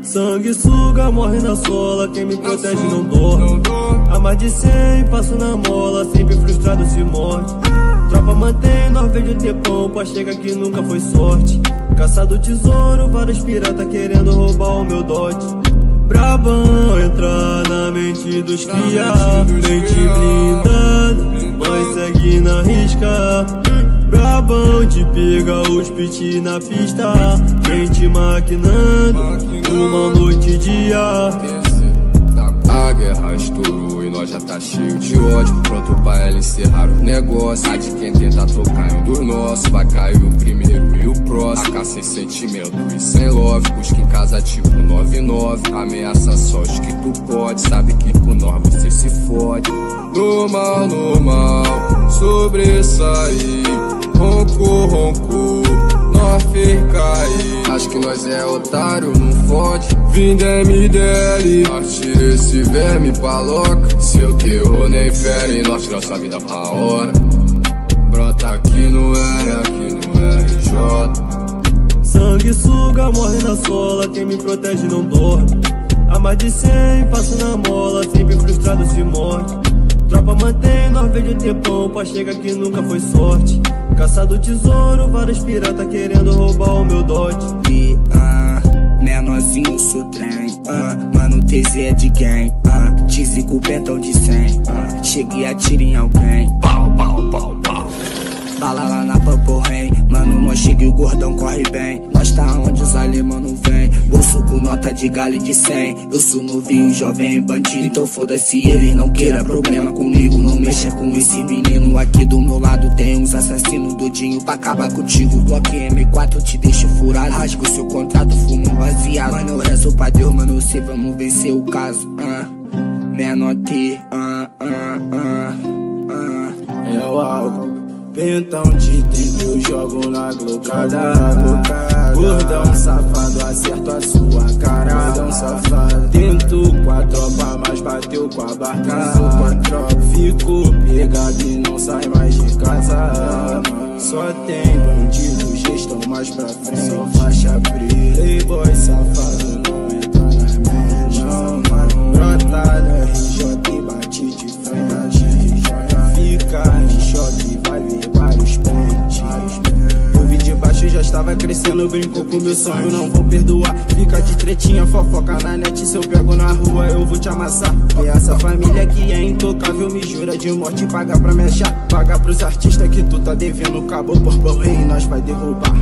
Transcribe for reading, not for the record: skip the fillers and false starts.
Sanguessuga, morre na sola, quem me protege não dorme. A mais de 100, passo na mola, sempre frustrado se morde. Tropa mantém, nós vejo tempão, pra chegar que nunca foi sorte. Caçado tesouro, vários pirata querendo roubar o meu dote. Brabão, entra na mente dos cria, mente blindada, nós segue na risca. Brabão te pega os pit na pista, mente maquinando, uma noite e dia. A guerra estourou e nós já tá cheio de ódio, pronto pra ela encerrar o negócio. A de quem tenta tocar em um dos nossos, vai cair o primeiro e o próximo. AK sem sentimento e sem love, busca em casa tipo 99. Ameaça só os que tu pode, sabe que com nós você se fode. Normal, normal, sobressair, ronco, ronco, nós fica aí. Acho que nós é otário, não fode. Vim da MDL, atira esse verme pra loca. Seu terror nem fere, nós tiramos sua vida pra hora. Brota aqui no R, aqui no RJ. Sanguessuga, morre na sola, quem me protege não dorme. A mais de 100, passo na mola, sempre frustrado se morde. Tropa mantém, nós vejo tempão, pra chegar que nunca foi sorte. Caçado tesouro, vários pirata querendo roubar o meu dote. Menorzinho sou trem, mano, TZ é de quem? Dizem com o pentão de 100, cheguei a tiro em alguém. Pau, pau, pau, pau. Bala lá na Pamporém, mano, nós chega e o gordão corre bem. Nós tá onde os alemão não vem, bolso com nota de gale de 100. Eu sou novinho, jovem, bandido, então foda-se ele. Não queira problema comigo, não mexa com esse menino. Aqui do meu lado tem uns assassinos doidinho pra acabar contigo. Glock M4 te deixo furado, rasgo seu contrato, fumo baseado. Mano, eu rezo pra Deus, mano, cê vamos vencer o caso. Menor T, é o álcool. Pentão de 30 eu jogo na glocada. Gordão safado, acerto a sua cara. Gordão safado, tento com a tropa, mas bateu com a barca. Fico pegado e não sai mais de casa. Só tem bandidos, gestão mais pra frente. Só faixa preta, playboy safado, não entra na mente. Não, mano, brota no RJ e bate de frente. Fica em choque, vai ver vários pentes. Eu vi de baixo, já estava crescendo, brincou com meu sonho, não vou perdoar. Fica de tretinha, fofoca na net, se eu pego na rua eu vou te amassar. E essa família que é intocável me jura de morte, paga pra me achar. Paga pros artistas que tu tá devendo, acabou por borrer e nós vai derrubar.